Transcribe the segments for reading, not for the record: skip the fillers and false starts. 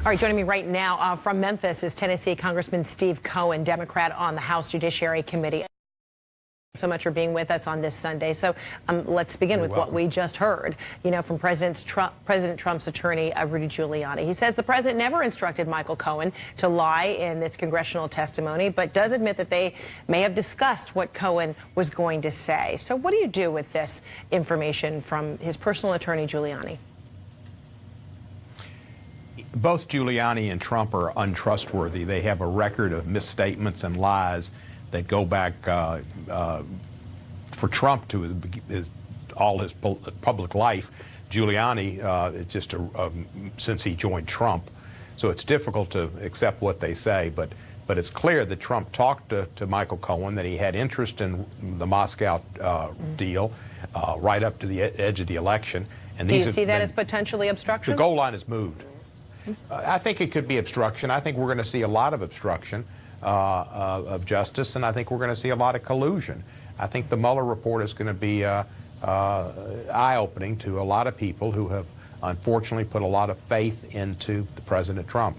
All right, joining me right now from Memphis is Tennessee Congressman Steve Cohen, Democrat on the House Judiciary Committee. So much for being with us on this Sunday. So let's begin with what we just heard, from President Trump's attorney, Rudy Giuliani. He says the president never instructed Michael Cohen to lie in this congressional testimony, but does admit that they may have discussed what Cohen was going to say. So what do you do with this information from his personal attorney, Giuliani? Both Giuliani and Trump are untrustworthy. They have a record of misstatements and lies that go back for Trump to all his public life. Giuliani, just since he joined Trump. So it's difficult to accept what they say, but it's clear that Trump talked to Michael Cohen, that he had interest in the Moscow deal right up to the edge of the election. And do you see that as potentially obstruction? The goal line has moved. I think it could be obstruction. I think we're going to see a lot of obstruction of justice, and I think we're going to see a lot of collusion. I think the Mueller report is going to be eye-opening to a lot of people who have unfortunately put a lot of faith into President Trump.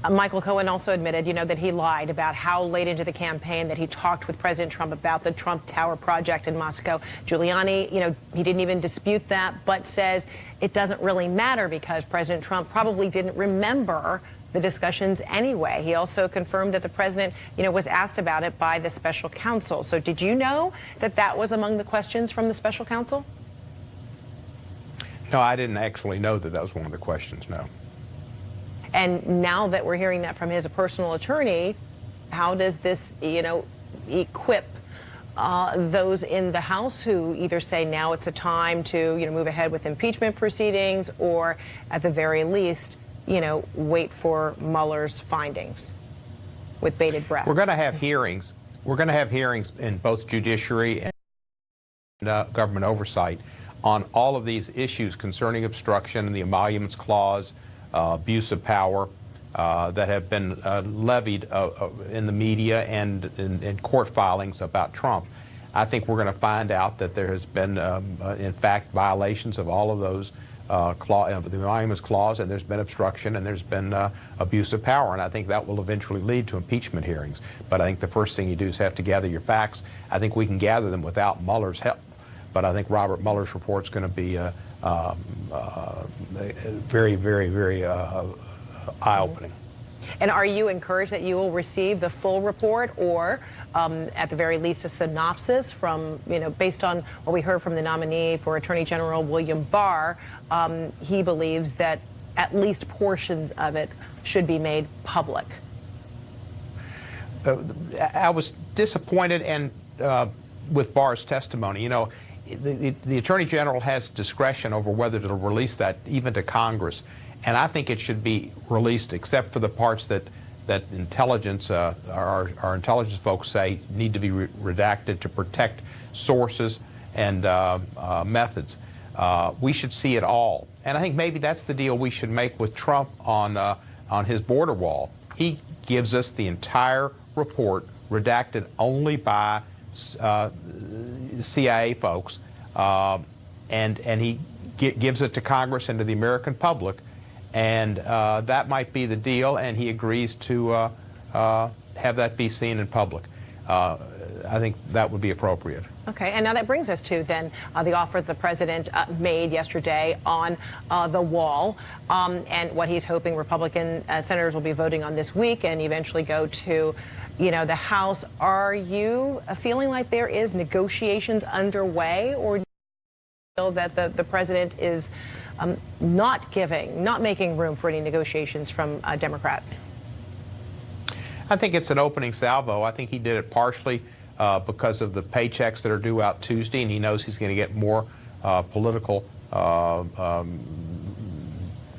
Michael Cohen also admitted, that he lied about how late into the campaign that he talked with President Trump about the Trump Tower project in Moscow. Giuliani, he didn't even dispute that, but says it doesn't really matter because President Trump probably didn't remember the discussions anyway. He also confirmed that the president, was asked about it by the special counsel. So did you know that that was among the questions from the special counsel? No, I didn't actually know that that was one of the questions, no. And now that we're hearing that from his personal attorney, how does this, equip those in the House who either say now it's a time to, move ahead with impeachment proceedings or at the very least, wait for Mueller's findings with bated breath? We're going to have hearings. We're going to have hearings in both judiciary and government oversight on all of these issues concerning obstruction and the emoluments clause, abuse of power that have been levied in the media and in court filings about Trump. I think we're going to find out that there has been, in fact, violations of all of those the emoluments clause, and there's been obstruction, and there's been abuse of power, and I think that will eventually lead to impeachment hearings. But I think the first thing you do is have to gather your facts. I think we can gather them without Mueller's help, but I think Robert Mueller's report is going to be very, very, very eye-opening. And are you encouraged that you will receive the full report, or at the very least a synopsis from, based on what we heard from the nominee for Attorney General William Barr? He believes that at least portions of it should be made public. I was disappointed with Barr's testimony. The Attorney General has discretion over whether to release that even to Congress, and I think it should be released except for the parts that intelligence, our intelligence folks say need to be redacted to protect sources and methods. We should see it all, and I think maybe that's the deal we should make with Trump on his border wall. He gives us the entire report redacted only by CIA folks, and he gives it to Congress and to the American public, and that might be the deal, and he agrees to have that be seen in public. I think that would be appropriate. Okay, and now that brings us to then the offer that the president made yesterday on the wall, and what he's hoping Republican senators will be voting on this week and eventually go to the House. Are you feeling like there is negotiations underway, or do you feel that the president is not making room for any negotiations from Democrats? I think it's an opening salvo. I think he did it partially because of the paychecks that are due out Tuesday, and he knows he's going to get more political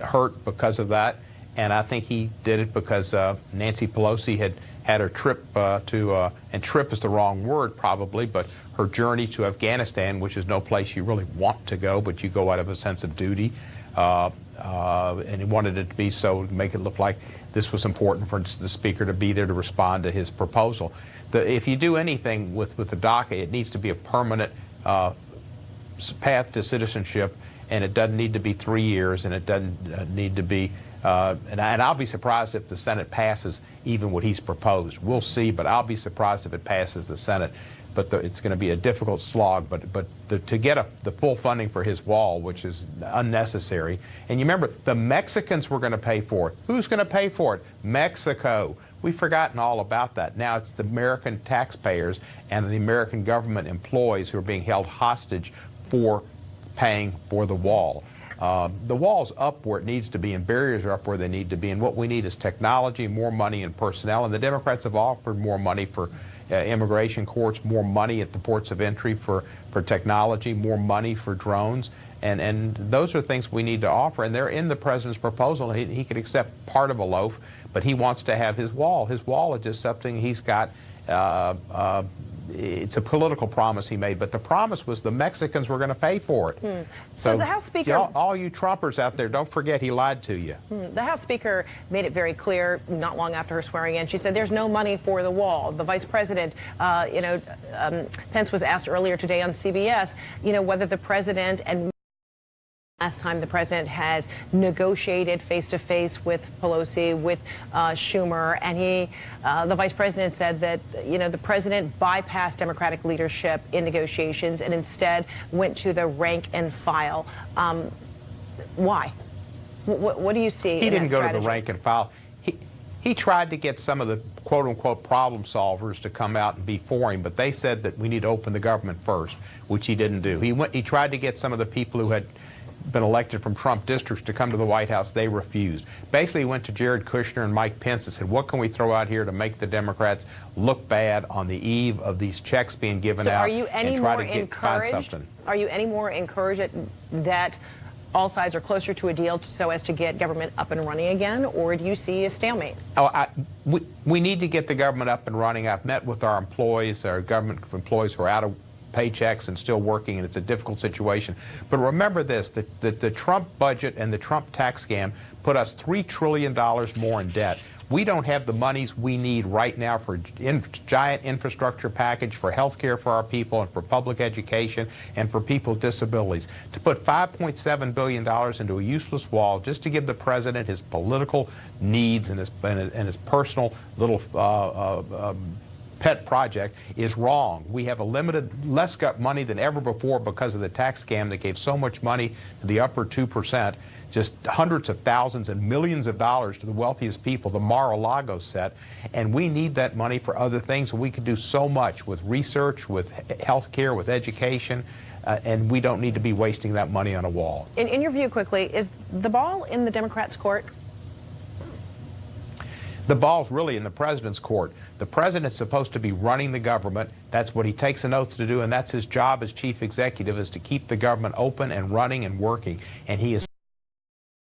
hurt because of that. And I think he did it because Nancy Pelosi had her trip and trip is the wrong word probably, but her journey to Afghanistan, which is no place you really want to go, but you go out of a sense of duty, and he wanted it to be so to make it look like this was important for the Speaker to be there to respond to his proposal. If you do anything with the DACA, it needs to be a permanent path to citizenship, and it doesn't need to be 3 years, and it doesn't need to be And I'll be surprised if the Senate passes even what he's proposed. We'll see, but I'll be surprised if it passes the Senate. But it's going to be a difficult slog. But to get the full funding for his wall, which is unnecessary. And you remember, the Mexicans were going to pay for it. Who's going to pay for it? Mexico. We've forgotten all about that. Now it's the American taxpayers and the American government employees who are being held hostage for paying for the wall. The wall's up where it needs to be, and barriers are up where they need to be. And what we need is technology, more money, and personnel. And the Democrats have offered more money for immigration courts, more money at the ports of entry for technology, more money for drones. And those are things we need to offer. And they're in the president's proposal. He could accept part of a loaf, but he wants to have his wall. His wall is just something he's got. It's a political promise he made, but the promise was the Mexicans were going to pay for it. So the House Speaker... all you Trumpers out there, don't forget he lied to you. The House Speaker made it very clear not long after her swearing in. She said there's no money for the wall. The Vice President, Pence was asked earlier today on CBS, whether the President and last time the president has negotiated face-to-face with Pelosi, with Schumer, and the vice president said that, the president bypassed Democratic leadership in negotiations and instead went to the rank and file. Why? What do you see He in didn't that go strategy? to the rank and file. He tried to get some of the quote-unquote problem solvers to come out and be for him, but they said that we need to open the government first, which he didn't do. He tried to get some of the people who had been elected from Trump districts to come to the White House. They refused. Basically, he went to Jared Kushner and Mike Pence and said, what can we throw out here to make the Democrats look bad on the eve of these checks being given out? Are you any more encouraged? Are you any more encouraged that all sides are closer to a deal so as to get government up and running again, or do you see a stalemate? We need to get the government up and running. I've met with our employees, our government employees who are out of paychecks and still working, and it's a difficult situation. But remember this, the Trump budget and the Trump tax scam put us $3 trillion more in debt. We don't have the monies we need right now for a giant infrastructure package, for health care for our people, and for public education, and for people with disabilities. To put $5.7 billion into a useless wall just to give the president his political needs and his personal little pet project is wrong. We have less money than ever before because of the tax scam that gave so much money to the upper 2%, just hundreds of thousands and millions of dollars to the wealthiest people, the Mar-a-Lago set, and we need that money for other things, and we could do so much with research, with health care, with education, and we don't need to be wasting that money on a wall. In your view, quickly, is the ball in the Democrats' court? The ball's really in the president's court. The president's supposed to be running the government. That's what he takes an oath to do, and that's his job as chief executive, is to keep the government open and running and working. And he has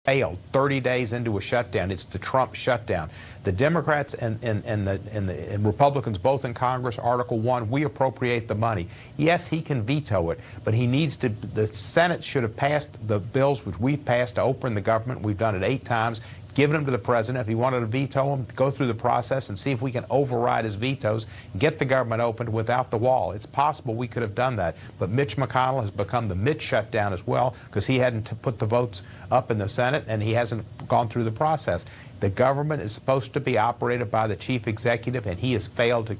failed 30 days into a shutdown. It's the Trump shutdown. The Democrats and Republicans, both in Congress, Article 1, we appropriate the money. Yes, he can veto it, but he needs to. The Senate should have passed the bills which we've passed to open the government. We've done it 8 times. Given them to the president. If he wanted to veto them, go through the process and see if we can override his vetoes and get the government opened without the wall. It's possible we could have done that. But Mitch McConnell has become the Mitch shutdown as well, because he hadn't put the votes up in the Senate and he hasn't gone through the process. The government is supposed to be operated by the chief executive, and he has failed to